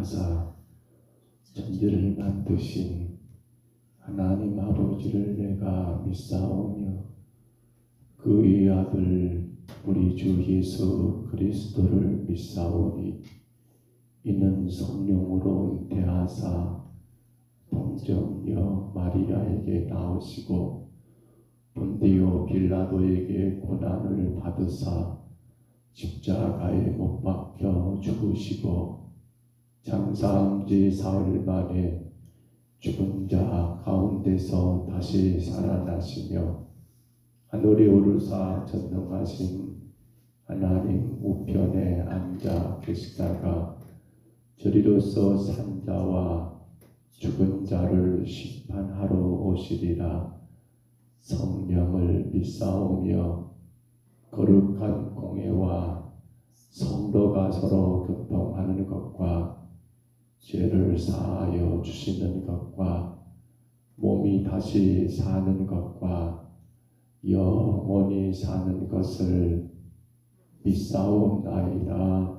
하사 천지를 만드신 하나님 아버지를 내가 믿사오며 그의 아들 우리 주 예수 그리스도를 믿사오니 이는 성령으로 잉태하사 동정녀 마리아에게 나오시고 본디오 빌라도에게 고난을 받으사 십자가에 못 박혀 죽으시고 장사한 지 사흘 만에 죽은 자 가운데서 다시 살아나시며 하늘에 오르사 전능하신 하나님 우편에 앉아 계시다가 저리로서 산 자와 죽은 자를 심판하러 오시리라. 성령을 믿사오며 거룩한 공회와 성도가 서로 교통하는 것과 죄를 사하여 주시는 것과 몸이 다시 사는 것과 영원히 사는 것을 믿사옵나이다.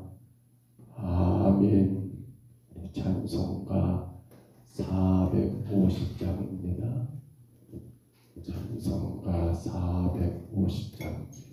아멘. 찬송가 450장입니다. 찬송가 450장입니다.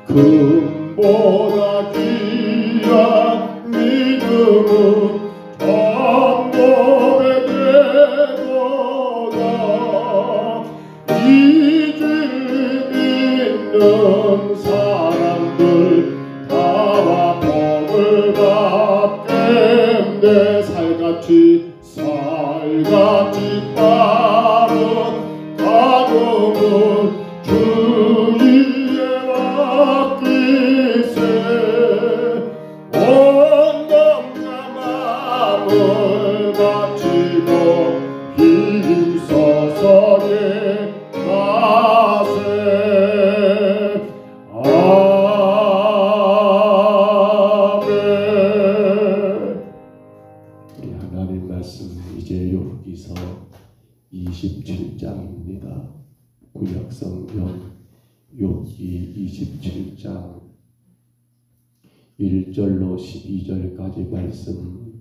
금보다 귀한 믿음은 한몸에 되도다. 이 주 믿는 사람들 다와 복을 받겠네. 살같이 빠른 가금은 주의 맡기세. 온 몸과 마음을 바치고 힘써서 가세. 아멘. 우리 하나님 말씀 이제 욥기서 27장입니다. 구약성경 욥기 27장 1절로 12절까지 말씀입니다.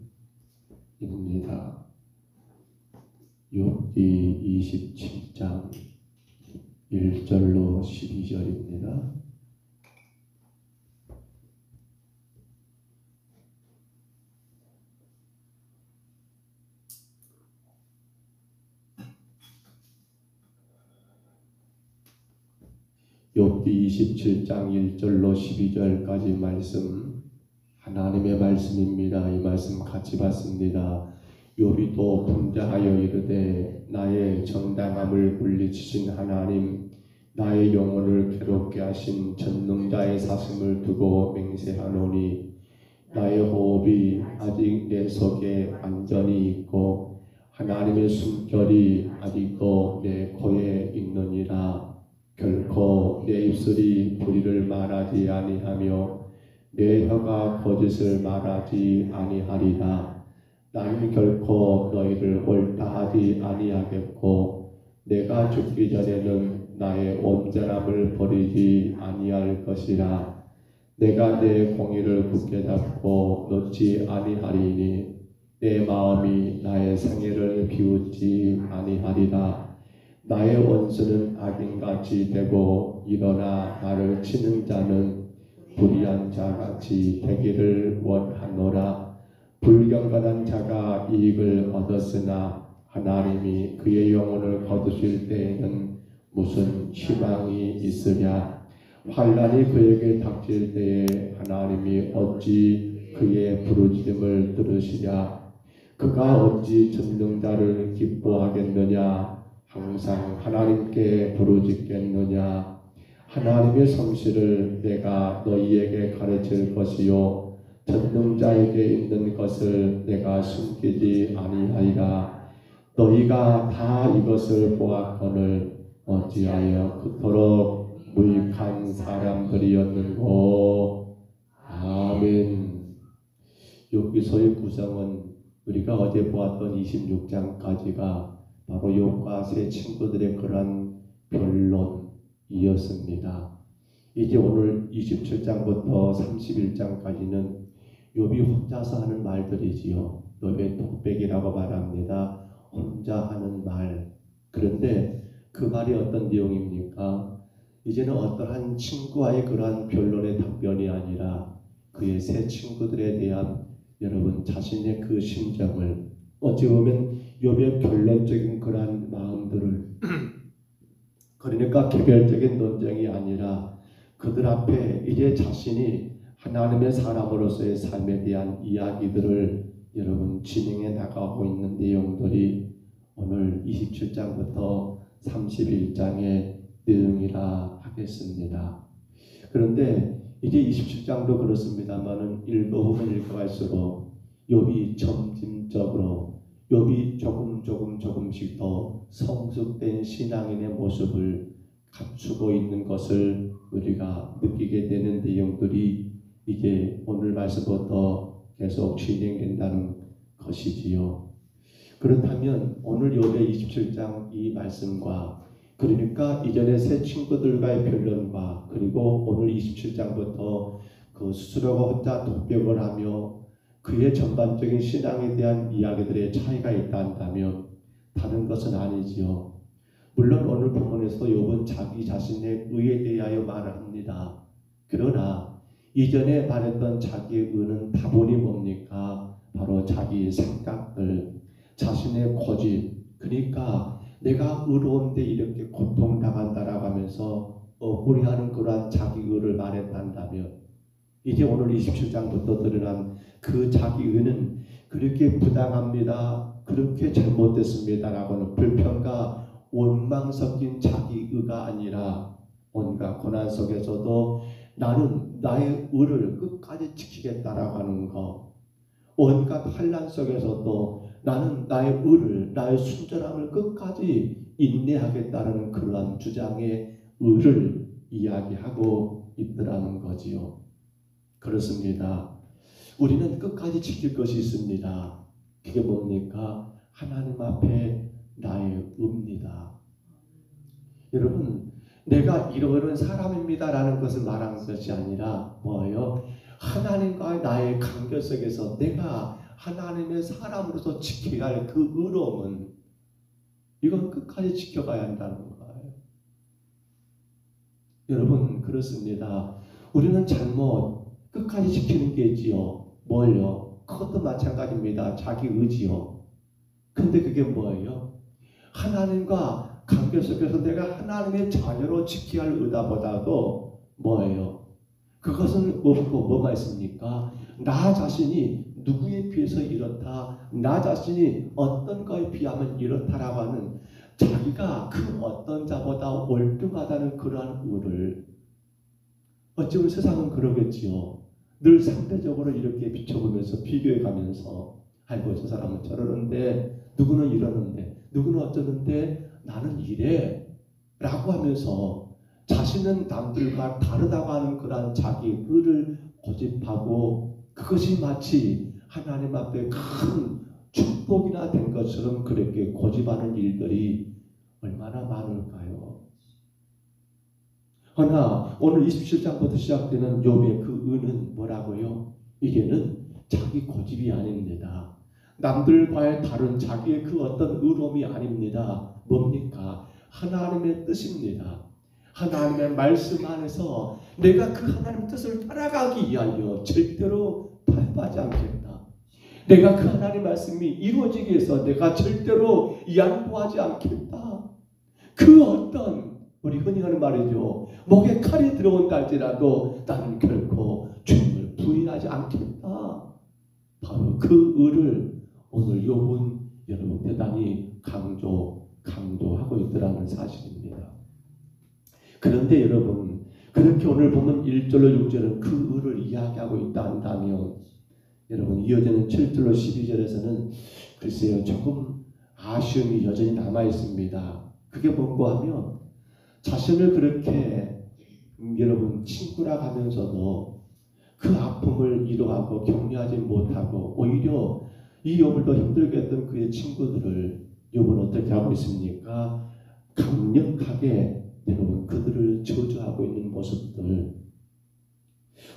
욥기 27장 1절로 12절입니다. 욥기 27장 1절로 12절까지 말씀, 하나님의 말씀입니다. 이 말씀 같이 봤습니다. 욥이 또 분자하여 이르되 나의 정당함을 물리치신 하나님, 나의 영혼을 괴롭게 하신 전능자의 사심을 두고 맹세하노니 나의 호흡이 아직 내 속에 완전히 있고 하나님의 숨결이 아직도 내 코에 있느니라. 결코 내 입술이 불의를 말하지 아니하며 내 혀가 거짓을 말하지 아니하리라. 나는 결코 너희를 옳다하지 아니하겠고 내가 죽기 전에는 나의 온전함을 버리지 아니할 것이라. 내가 내 공의를 굳게 잡고 놓지 아니하리니 내 마음이 나의 상해를 비웃지 아니하리라. 나의 원수는 악인같이 되고 일어나 나를 치는 자는 불의한 자같이 되기를 원하노라. 불경건한 자가 이익을 얻었으나 하나님이 그의 영혼을 거두실 때에는 무슨 희망이 있으랴. 환난이 그에게 닥칠 때에 하나님이 어찌 그의 부르짖음을 들으시랴. 그가 어찌 전능자를 기뻐하겠느냐. 항상 하나님께 부르짖겠느냐. 하나님의 성실을 내가 너희에게 가르칠 것이요 전능자에게 있는 것을 내가 숨기지 아니하리라. 너희가 다 이것을 보았거늘 어찌하여 그토록 무익한 사람들이었는고. 아멘. 욥기서의 구성은 우리가 어제 보았던 26장까지가 바로 욥과 세 친구들의 그런 변론이었습니다. 이제 오늘 27장부터 31장까지는 욥이 혼자서 하는 말들이지요. 욥의 독백이라고 말합니다. 혼자 하는 말. 그런데 그 말이 어떤 내용입니까? 이제는 어떠한 친구와의 그러한 변론의 답변이 아니라 그의 세 친구들에 대한 여러분 자신의 그 심정을, 어찌 보면 욥의 결론적인 그러한 마음들을 그러니까 개별적인 논쟁이 아니라 그들 앞에 이제 자신이 하나님의 사람으로서의 삶에 대한 이야기들을 여러분 진행해 나가고 있는 내용들이 오늘 27장부터 31장의 내용이라 하겠습니다. 그런데 이제 27장도 그렇습니다만은 읽어보면 읽어갈수록 욥이 점진적으로 욥이 조금씩 더 성숙된 신앙인의 모습을 갖추고 있는 것을 우리가 느끼게 되는 내용들이 이제 오늘 말씀부터 계속 진행된다는 것이지요. 그렇다면 오늘 욥의 27장 이 말씀과 그러니까 이전에 세 친구들과의 변론과 그리고 오늘 27장부터 그 스스로가 혼자 독백을 하며 그의 전반적인 신앙에 대한 이야기들의 차이가 있다 한다면 다른 것은 아니지요. 물론 오늘 본문에서 욥은 자기 자신의 의에 대하여 말을 합니다. 그러나 이전에 말했던 자기의 의는 다분히 뭡니까? 바로 자기의 생각들, 자신의 고집, 그러니까 내가 의로운데 이렇게 고통당한다라고 하면서 억울해하는 그러한 자기 의를 말했단다면 이제 오늘 27장부터 드러난 그 자기 의는 그렇게 부당합니다, 그렇게 잘못됐습니다라고는 불평과 원망 섞인 자기 의가 아니라 온갖 고난 속에서도 나는 나의 의를 끝까지 지키겠다라고 하는 것, 온갖 환난 속에서도 나는 나의 의를, 나의 순전함을 끝까지 인내하겠다는 그러한 주장의 의를 이야기하고 있더라는 거지요. 그렇습니다. 우리는 끝까지 지킬 것이 있습니다. 그게 뭡니까? 하나님 앞에 나의 의입니다. 여러분, 내가 이런 사람입니다라는 것을 말하는 것이 아니라 뭐예요? 하나님과 나의 관계 속에서 내가 하나님의 사람으로서 지켜야 할 그 의로움은 이건 끝까지 지켜가야 한다는 거예요. 여러분 그렇습니다. 우리는 잘못 끝까지 지키는 게 있지요. 뭘요? 그것도 마찬가지입니다. 자기 의지요. 근데 그게 뭐예요? 하나님과 관계 속에서 내가 하나님의 자녀로 지켜야 할 의다보다도 뭐예요? 그것은 없고 뭐가 있습니까? 나 자신이 누구에 비해서 이렇다, 나 자신이 어떤 거에 비하면 이렇다라고 하는 자기가 그 어떤 자보다 월등하다는 그러한 의를, 어쩌면 세상은 그러겠지요. 늘 상대적으로 이렇게 비춰보면서 비교해가면서 아이고 저 사람은 저러는데 누구는 이러는데 누구는 어쩌는데 나는 이래 라고 하면서 자신은 남들과 다르다고 하는 그러한 자기 의를 고집하고 그것이 마치 하나님 앞에 큰 축복이나 된 것처럼 그렇게 고집하는 일들이 얼마나 많을까요? 그러나 오늘 27장부터 시작되는 욥의 그 의는 뭐라고요? 이게는 자기 고집이 아닙니다. 남들과의 다른 자기의 그 어떤 의로움이 아닙니다. 뭡니까? 하나님의 뜻입니다. 하나님의 말씀 안에서 내가 그 하나님의 뜻을 따라가기 위하여 절대로 타협하지 않겠다. 내가 그 하나님의 말씀이 이루어지기 위해서 내가 절대로 양보하지 않겠다. 그 어떤 우리 흔히 하는 말이죠. 목에 칼이 들어온다 할지라도 나는 결코 주님을 부인하지 않겠다. 바로 그 의를 오늘 욥은 여러분 대단히 강조하고 있더라는 사실입니다. 그런데 여러분 그렇게 오늘 보면 1절로 6절은 그 의를 이야기하고 있다 한다면 여러분 이어지는 7절로 12절에서는 글쎄요 조금 아쉬움이 여전히 남아 있습니다. 그게 뭔가 하면 자신을 그렇게 여러분 친구라 하면서도 그 아픔을 위로하고 격려하지 못하고 오히려 이 욥을 더 힘들게 했던 그의 친구들을 욥은 어떻게 하고 있습니까? 강력하게 여러분 그들을 저주하고 있는 모습들.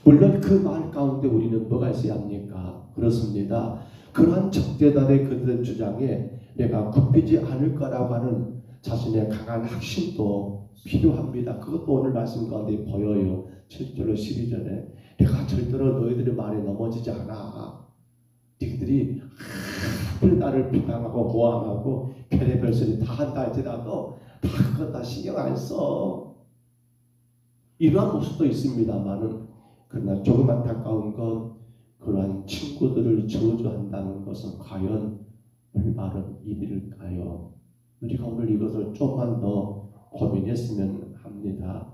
물론 그 말 가운데 우리는 뭐가 있어야 합니까? 그렇습니다. 그러한 적대단의 그들의 주장에 내가 굽히지 않을 거라고 하는 자신의 강한 확신도 필요합니다. 그것도 오늘 말씀 가운데 보여요. 7절로 12절에 내가 절대로 너희들의 말에 넘어지지 않아. 너희들이 나를 비방하고 모함하고 별의별 소리 다 한다 할지라도 다 그거 다 신경 안 써. 이러한 모습도 있습니다만은 그러나 조금 안타까운 건 그러한 친구들을 저주한다는 것은 과연 올바른 일일까요? 우리가 오늘 이것을 조금만 더 고민했으면 합니다.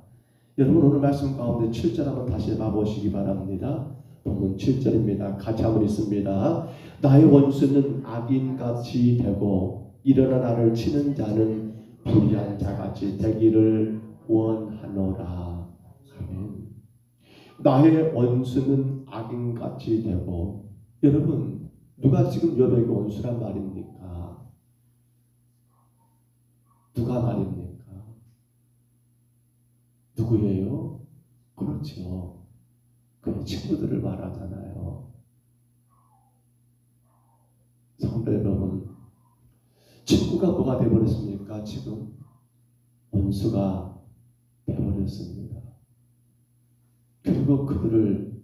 여러분 오늘 말씀 가운데 7절 한번 다시 봐보시기 바랍니다. 본문 7절입니다. 같이 한번 읽습니다. 나의 원수는 악인같이 되고 일어나 나를 치는 자는 불의한 자같이 되기를 원하노라. 아멘. 나의 원수는 악인같이 되고 여러분 누가 지금 욥에게 원수란 말입니까? 누가 말입니까? 누구예요? 그렇죠. 그의 친구들을 말하잖아요. 성도 여러분, 친구가 뭐가 되어버렸습니까? 지금 원수가 되어버렸습니다. 그리고 그들을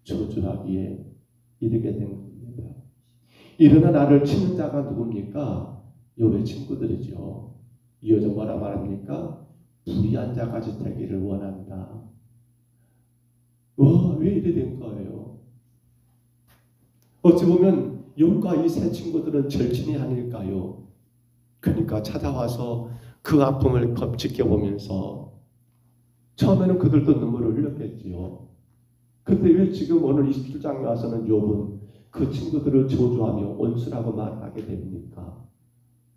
저주하기에 이르게 된 겁니다. 일어나 나를 치는 자가 누굽니까? 욥의 친구들이죠. 이어져 뭐라 말합니까? 불의한 자까지 되기를 원한다. 왜 이래 된 거예요? 어찌 보면 욥과 이 세 친구들은 절친이 아닐까요? 그러니까 찾아와서 그 아픔을 지켜보면서 처음에는 그들도 눈물을 흘렸겠지요. 근데 왜 지금 오늘 27장에 와서는 욥은 그 친구들을 저주하며 원수라고 말하게 됩니까?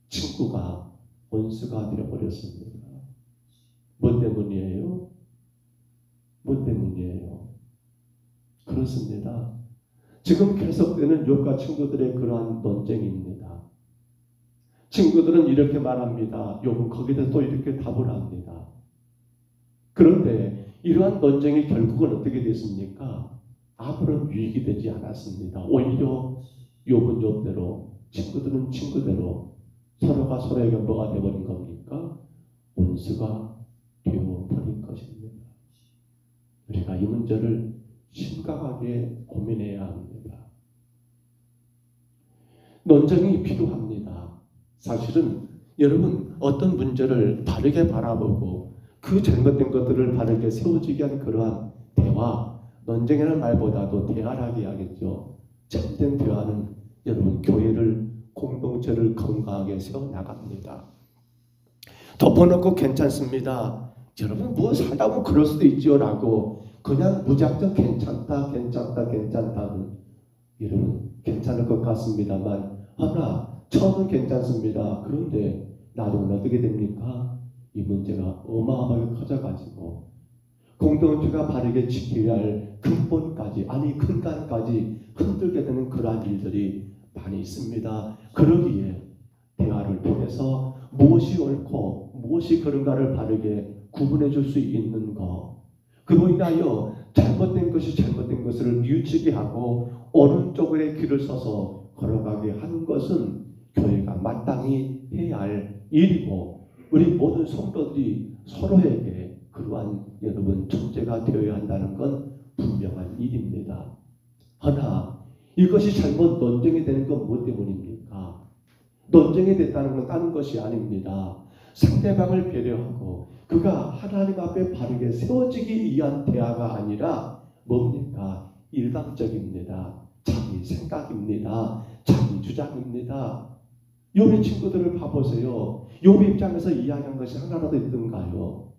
친구가 원수가 되어버렸습니다. 뭐 때문이에요? 뭐 때문이에요? 그렇습니다. 지금 계속되는 욥과 친구들의 그러한 논쟁입니다. 친구들은 이렇게 말합니다. 욥은 거기에 대해서 또 이렇게 답을 합니다. 그런데 이러한 논쟁이 결국은 어떻게 됐습니까? 아무런 유익이 되지 않았습니다. 오히려 욥은 욥대로 친구들은 친구대로 서로가 서로에게 뭐가 되어버린 겁니까? 원수가 되어버린 것입니다. 우리가 이 문제를 심각하게 고민해야 합니다. 논쟁이 필요합니다. 사실은 여러분 어떤 문제를 바르게 바라보고 그 잘못된 것들을 바르게 세워지게 한 그러한 대화, 논쟁이라는 말보다도 대화라고 해야겠죠. 참된 대화는 여러분 교회를 공동체를 건강하게 세워나갑니다. 덮어놓고 괜찮습니다. 여러분 뭐 살다 보면 그럴 수도 있죠 라고 그냥 무작정 괜찮다 괜찮다는 여러분 괜찮을 것 같습니다만 하나 처음은 괜찮습니다. 그런데 나중에 어떻게 됩니까? 이 문제가 어마어마하게 커져가지고 공동체가 바르게 지켜야 할 근본까지 아니 근간까지 흔들게 되는 그러한 일들이 많이 있습니다. 그러기에 대화를 통해서 무엇이 옳고 무엇이 그런가를 바르게 구분해 줄 수 있는 것 그로 인하여 잘못된 것이 잘못된 것을 뉘우치게 하고 오른쪽에 길을 서서 걸어가게 하는 것은 교회가 마땅히 해야 할 일이고 우리 모든 성도들이 서로에게 그러한 여러분 존재가 되어야 한다는 건 분명한 일입니다. 하나 이것이 잘못 논쟁이 되는 건 무엇 때문입니까? 논쟁이 됐다는 건 다른 것이 아닙니다. 상대방을 배려하고 그가 하나님 앞에 바르게 세워지기 위한 대화가 아니라 뭡니까? 일방적입니다. 자기 생각입니다. 자기 주장입니다. 욥의 친구들을 봐보세요. 욥의 입장에서 이야기한 것이 하나라도 있던가요?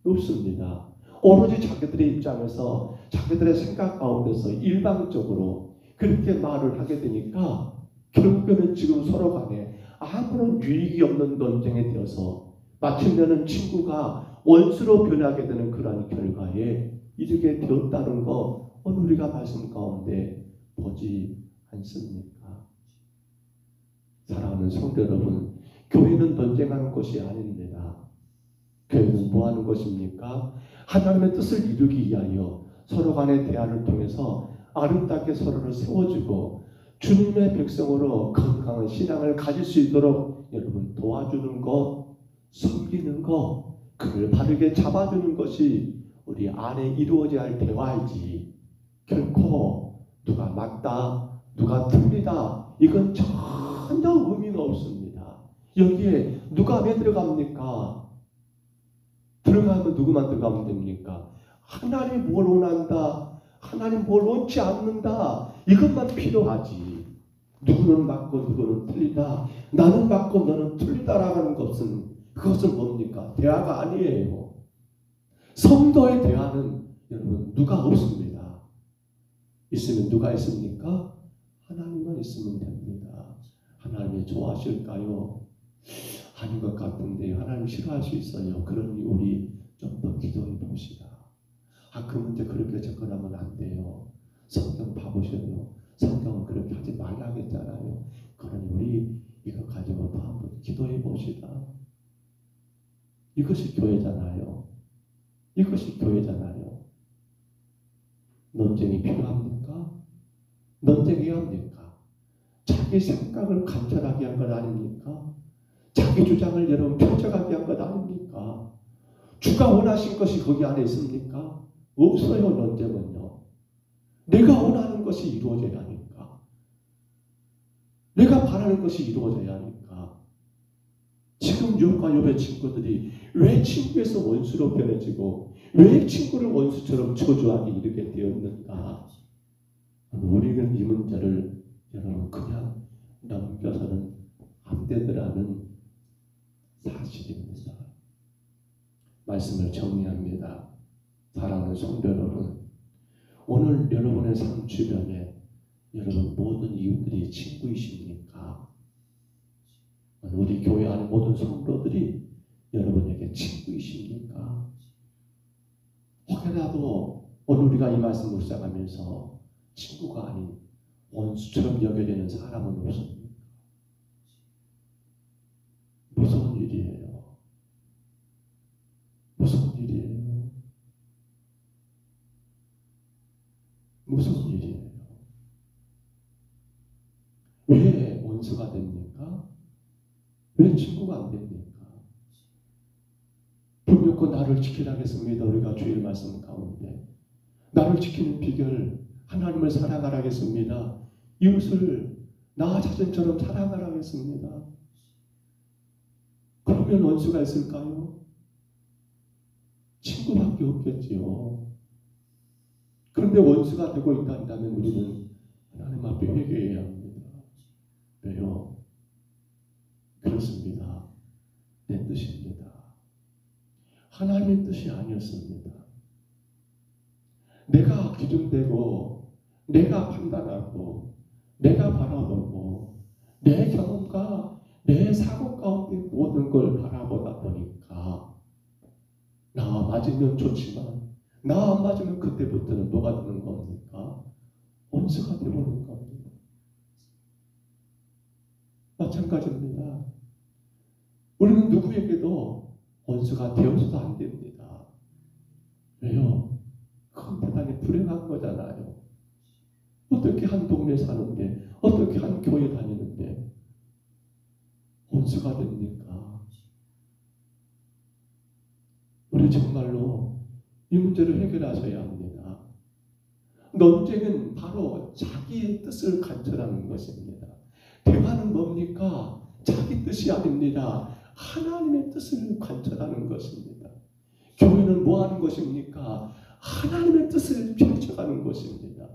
없습니다. 오로지 자기들의 입장에서 자기들의 생각 가운데서 일방적으로 그렇게 말을 하게 되니까 결국에는 지금 서로 간에 아무런 유익이 없는 논쟁이 되어서 마침내는 친구가 원수로 변하게 되는 그러한 결과에 이르게 되었다는 거 오늘 우리가 말씀 가운데 보지 않습니까? 사랑하는 성도 여러분, 교회는 논쟁하는 것이 아닙니다. 교회는 뭐 하는 것입니까? 하나님의 뜻을 이루기 위하여 서로 간의 대화를 통해서 아름답게 서로를 세워주고 주님의 백성으로 건강한 신앙을 가질 수 있도록 여러분 도와주는 것, 섬기는 것, 그를 바르게 잡아주는 것이 우리 안에 이루어져야 할 대화이지 결코 누가 맞다, 누가 틀리다 이건 전혀 의미가 없습니다. 여기에 누가 왜 들어갑니까? 들어가면 누구만 들어가면 됩니까? 하나님이 뭘 원한다, 하나님 뭘 원치 않는다 이것만 필요하지. 누구는 맞고 누구는 틀리다, 나는 맞고 너는 틀리다라고 하는 것은 그것은 뭡니까? 대화가 아니에요. 성도의 대화는 여러분 누가 없습니다. 있으면 누가 있습니까? 하나님만 있으면 됩니다. 하나님이 좋아하실까요? 아닌 것 같은데 하나님 싫어할 수 있어요. 그러니 우리 좀 더 기도해 봅시다. 그 문제 그렇게 접근하면 안 돼요. 성경 봐보셔요. 성경은 그렇게 하지 말라고 했잖아요. 그러니 우리 이거 가지고 더 한번 기도해 봅시다. 이것이 교회잖아요. 이것이 교회잖아요. 논쟁이 필요합니까? 논쟁이 합니까? 자기 생각을 관철하게 한 것 아닙니까? 자기 주장을 여러분 펼쳐가게 한 것 아닙니까? 주가 원하신 것이 거기 안에 있습니까? 없어요. 논쟁은요. 내가 원하는 것이 이루어져야 하니까. 내가 바라는 것이 이루어져야 하니까. 지금 욥과 욥의 친구들이 왜 친구에서 원수로 변해지고 왜 친구를 원수처럼 저주하게 이르게 되었는가? 우리는 이 문제를 여러분 그냥 넘겨서는 안 되더라는 사실입니다. 말씀을 정리합니다. 사랑하는 성도 여러분, 오늘 여러분의 삶 주변에 여러분 모든 이웃들이 친구이십니까? 우리 교회 안에 모든 성도들이 여러분에게 친구이십니까? 혹여라도 오늘 우리가 이 말씀을 묵상하면서 친구가 아닌 원수처럼 여겨지는 사람은 없습니까? 무서운 일이에요. 무서운 일이에요. 무서운 일이에요. 왜 원수가 됩니까? 왜 친구가 안 됩니까? 분명히 나를 지키라겠습니다. 우리가 주일 말씀 가운데 나를 지키는 비결 하나님을 사랑하라겠습니다. 이웃을 나 자신처럼 사랑하라겠습니다. 없으면 원수가 있을까요? 친구밖에 없겠지요. 그런데 원수가 되고 있다면 우리는 하나님 앞에 회개해야 합니다. 왜요? 그렇습니다. 내 뜻입니다. 하나님의 뜻이 아니었습니다. 내가 기준되고 내가 판단하고 내가 바라보고 내 경험과 내 사고 가운데 모든 걸 바라보다 보니까 나와 맞으면 좋지만 나와 안 맞으면 그때부터는 뭐가 되는 겁니까? 원수가 되어버리는 겁니다. 마찬가지입니다. 우리는 누구에게도 원수가 되어서도 안 됩니다. 왜요? 그건 대단히 불행한 거잖아요. 어떻게 한 동네 사는데, 어떻게 한 교회 다니는데 원수가 됩니까? 우리 정말로 이 문제를 해결하셔야 합니다. 논쟁은 바로 자기의 뜻을 관철하는 것입니다. 대화는 뭡니까? 자기 뜻이 아닙니다. 하나님의 뜻을 관철하는 것입니다. 교회는 뭐 하는 것입니까? 하나님의 뜻을 펼쳐가는 것입니다.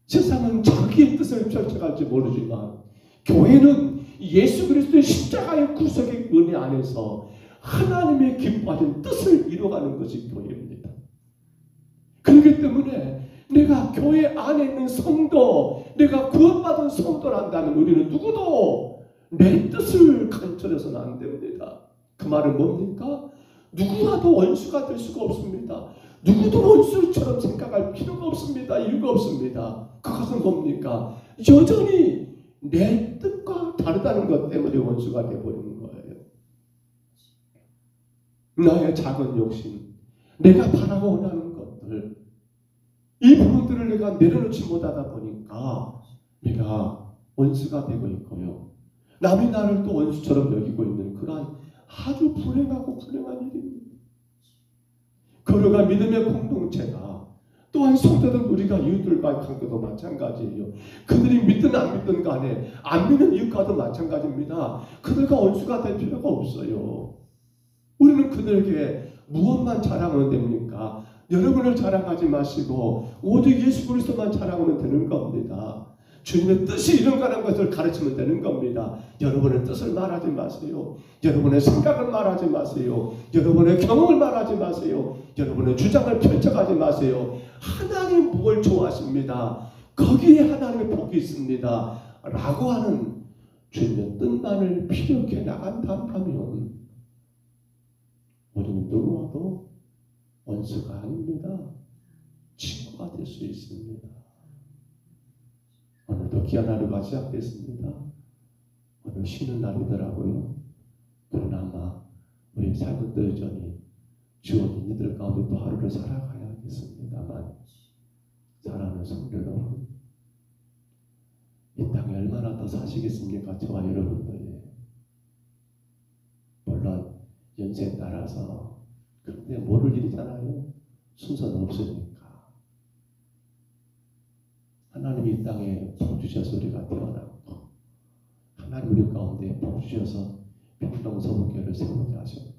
세상은 자기의 뜻을 펼쳐갈지 모르지만 교회는 예수 그리스도의 십자가의 구속의 은혜 안에서 하나님의 기뻐하신 뜻을 이루어가는 것이 교회입니다. 그렇기 때문에 내가 교회 안에 있는 성도, 내가 구원받은 성도란다면 우리는 누구도 내 뜻을 간철해서는 안 됩니다. 그 말은 뭡니까? 누구와도 원수가 될 수가 없습니다. 누구도 원수처럼 생각할 필요가 없습니다. 이유가 없습니다. 그것은 뭡니까? 여전히 내 뜻과 다르다는 것 때문에 원수가 되어버리는 거예요. 나의 작은 욕심, 내가 바라고 원하는 것들, 이 부분들을 내가 내려놓지 못하다 보니까 내가 원수가 되고 있고요. 남이 나를 또 원수처럼 여기고 있는 그러한 아주 불행하고 불행한 일입니다. 거룩한 믿음의 공동체가 또한 성도들 우리가 이웃들과의 관계도 마찬가지예요. 그들이 믿든 안 믿든 간에 안 믿는 이웃과도 마찬가지입니다. 그들과 원수가 될 필요가 없어요. 우리는 그들에게 무엇만 자랑하면 됩니까? 여러분을 자랑하지 마시고 오직 예수 그리스도만 자랑하면 되는 겁니다. 주님의 뜻이 이런가라는 것을 가르치면 되는 겁니다. 여러분의 뜻을 말하지 마세요. 여러분의 생각을 말하지 마세요. 여러분의 경험을 말하지 마세요. 여러분의 주장을 펼쳐가지 마세요. 하나님 뭘 좋아하십니다. 거기에 하나님의 복이 있습니다. 라고 하는 주님의 뜻만을 피력해 나간다면 우리는 누구와도 원수가 아닙니다. 친구가 될 수 있습니다. 오늘도 귀한 하루가 시작됐습니다. 오늘 쉬는 날이더라고요. 그러나 아마 우리 삶은 또 여전히 주어진 이들 가운데 또 하루를 살아가야겠습니다만 사랑하는 성도 여러분, 이 땅에 얼마나 더 사시겠습니까? 저와 여러분들이. 물론 연세에 따라서 그런데 모를 일이잖아요. 순서는 없으니까. 하나님이 이 땅에 복 주셔서 우리가 태어났고 하나님 우리 가운데 복 주셔서 평동서북교회를 세우게 하셨고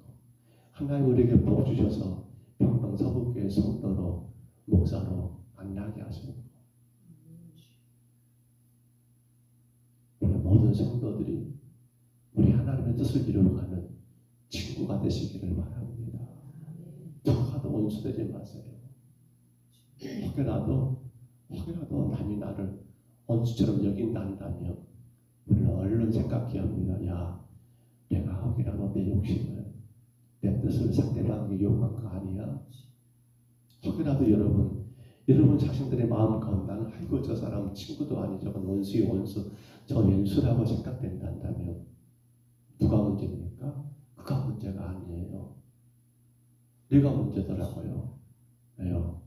하나님 우리에게 복 주셔서 평동서북교회 성도로 목사로 만나게 하셨고 우리 모든 성도들이 우리 하나님의 뜻을 이루어가는 친구가 되시기를 바랍니다. 누가도 원수되지 마세요. 혹여라도 남이 나를 원수처럼 여긴다면 우리는 얼른 생각해야 합니다. 야, 내가 혹여라도 내 욕심을 내 뜻을 상대방에게 요구한 거 아니야? 혹여라도 여러분 자신들의 마음 가운데 나는 아이고 저 사람 친구도 아니 저건 원수의 원수 저 왼수라고 생각된다면 누가 문제입니까? 그가 문제가 아니에요. 네가 문제더라고요. 왜요?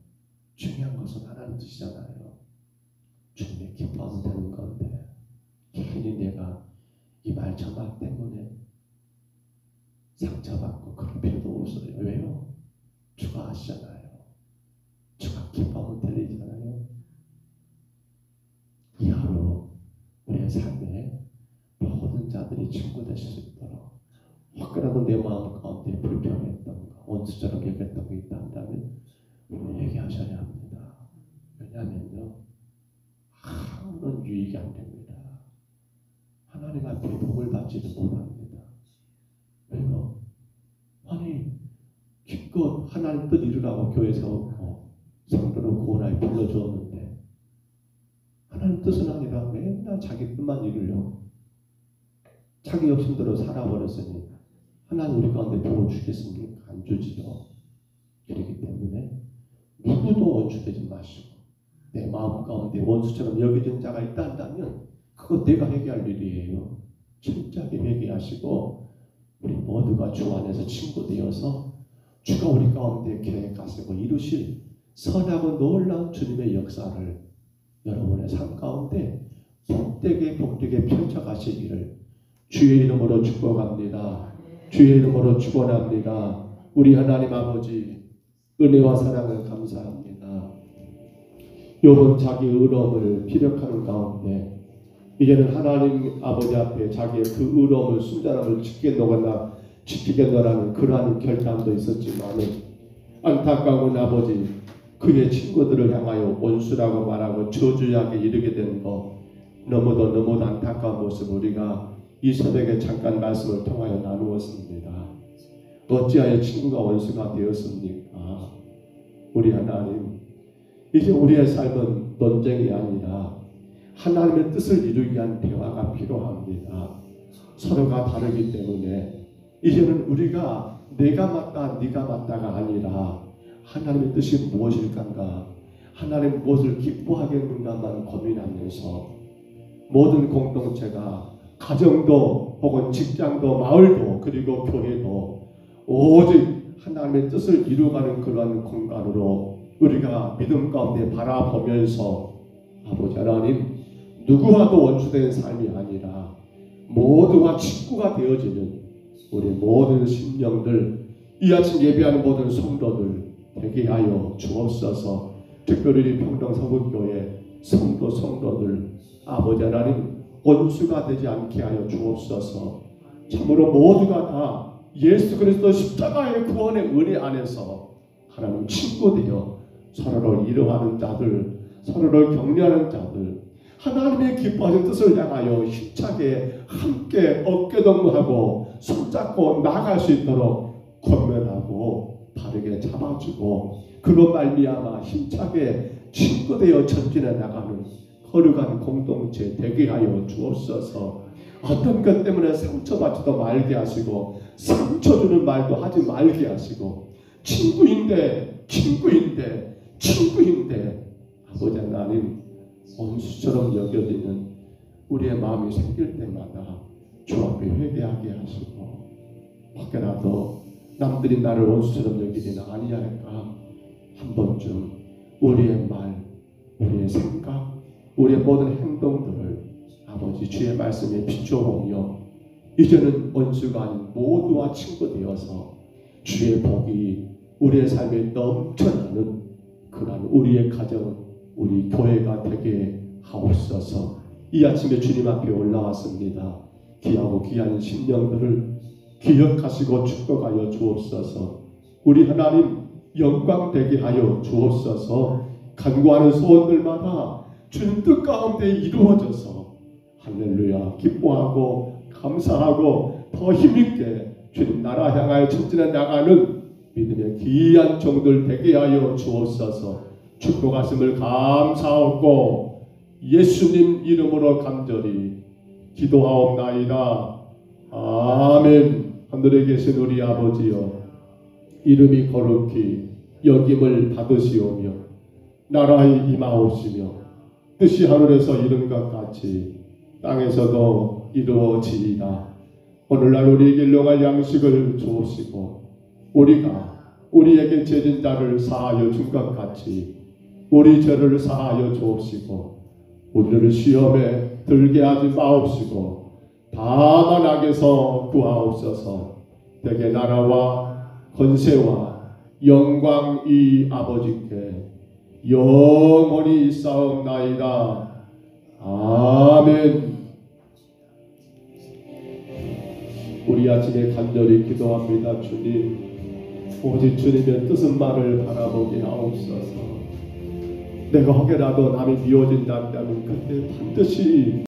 중요한 것은 하나님 뜻이잖아요. 주님의 기뻐하면 되는 건데 괜히 내가 이 말 저 말 때문에 상처받고 그럴 필요도 없어요. 왜요? 주가 아시잖아요. 주가 기뻐하면 될 일이잖아요. 이 하루 우리의 삶에 모든 자들이 친구 되실 수 있도록 혹여라도 내 마음 가운데 불평했던가 원수처럼 여겼던 게 있다면 얘기하셔야 합니다. 왜냐하면요, 아무런 유익이 안 됩니다. 하나님 앞에 복을 받지도 못합니다. 왜요? 아니 기껏 하나님 뜻 이루라고 교회 세웠고 성도를 구원하여 불러주었는데 하나님 뜻은 아니라 맨날 자기 뜻만 이루려고 자기 욕심대로 살아버렸으니 하나님 우리 가운데 복을 주겠습니까? 안 주지요. 그렇기 때문에 누구도 원수되지 마시고 내 마음 가운데 원수처럼 여겨진 자가 있다 한다면 그거 내가 회개할 일이에요. 철저하게 회개하시고 우리 모두가 주 안에서 친구 되어서 주가 우리 가운데 계획하시고 이루실 선하고 놀라운 주님의 역사를 여러분의 삶 가운데 복되게 펼쳐가시기를 주의 이름으로 축복합니다. 주의 이름으로 축원합니다. 우리 하나님 아버지 은혜와 사랑을 감사합니다. 욥은 자기 의로움을 피력하는 가운데 이제는 하나님 아버지 앞에 자기의 그 의로움을 순전함을 지키겠노라는 그러한 결단도 있었지만은 안타까운 아버지 그의 친구들을 향하여 원수라고 말하고 저주하게 이르게 된 것 너무도 안타까운 모습 우리가 이 새벽에 잠깐 말씀을 통하여 나누었습니다. 어찌하여 친구가 원수가 되었습니까? 우리 하나님 이제 우리의 삶은 논쟁이 아니라 하나님의 뜻을 이루기 위한 대화가 필요합니다. 서로가 다르기 때문에 이제는 우리가 내가 맞다 네가 맞다가 아니라 하나님의 뜻이 무엇일까 하나님 무엇을 기뻐하겠는가만 고민하면서 모든 공동체가 가정도 혹은 직장도 마을도 그리고 교회도 오직 하나님의 뜻을 이루어가는 그러한 공간으로 우리가 믿음 가운데 바라보면서 아버지 하나님 누구와도 원수된 삶이 아니라 모두와 친구가 되어지는 우리 모든 심령들 이 아침 예배하는 모든 성도들 되게 하여 주옵소서. 특별히 평동서북교회 성도들 아버지 하나님 원수가 되지 않게 하여 주옵소서. 참으로 모두가 다 예수 그리스도 십자가의 구원의 은혜 안에서 하나님 친구 되어 서로를 이루하는 자들 서로를 격려하는 자들 하나님의 기뻐하신 뜻을 향하여 힘차게 함께 어깨동무하고 손잡고 나아갈 수 있도록 권면하고 바르게 잡아주고 그로 말미암아 힘차게 친구 되어 전진해 나가는 거룩한 공동체 되게 하여 주옵소서. 어떤 것 때문에 상처받지도 말게 하시고 상처 주는 말도 하지 말게 하시고 친구인데 아버지 하나님 원수처럼 여겨지는 우리의 마음이 생길 때마다 주 앞에 회개하게 하시고 혹여라도 남들이 나를 원수처럼 여기지는 아니할까 한 번쯤 우리의 말, 우리의 생각, 우리의 모든 행동들을 아버지 주의 말씀에 비춰보며 이제는 원수가 아닌 모두와 친구 되어서 주의 복이 우리의 삶에 넘쳐나는 그러한 우리의 가정, 우리 교회가 되게 하옵소서. 이 아침에 주님 앞에 올라왔습니다. 귀하고 귀한 심령들을 기억하시고 축복하여 주옵소서. 우리 하나님 영광 되게 하여 주옵소서. 간구하는 소원들마다 주님 뜻 가운데 이루어져서 할렐루야 기뻐하고 감사하고 더 힘있게 주님 나라 향하여 전진해 나가는 믿음의 귀한 종들 되게 하여 주옵소서. 축복하심을 감사하고 예수님 이름으로 간절히 기도하옵나이다. 아멘. 하늘에 계신 우리 아버지여 이름이 거룩히 여김을 받으시오며 나라에 임하옵시며 뜻이 하늘에서 이룬 것 같이 땅에서도 이루어지이다. 오늘날 우리에게 일용할 양식을 주옵시고 우리가 우리에게 죄진 자를 사하여 준 것 같이 우리 죄를 사하여 주옵시고 우리를 시험에 들게 하지 마옵시고 다만 악에서 구하옵소서. 대개 나라와 권세와 영광이 아버지께 영원히 있사옵나이다. 아멘. 우리 아침에 간절히 기도합니다. 주님, 오직 주님의 뜻은 말을 바라보게 하옵소서. 내가 혹여라도 남이 미워진다면 그때 반드시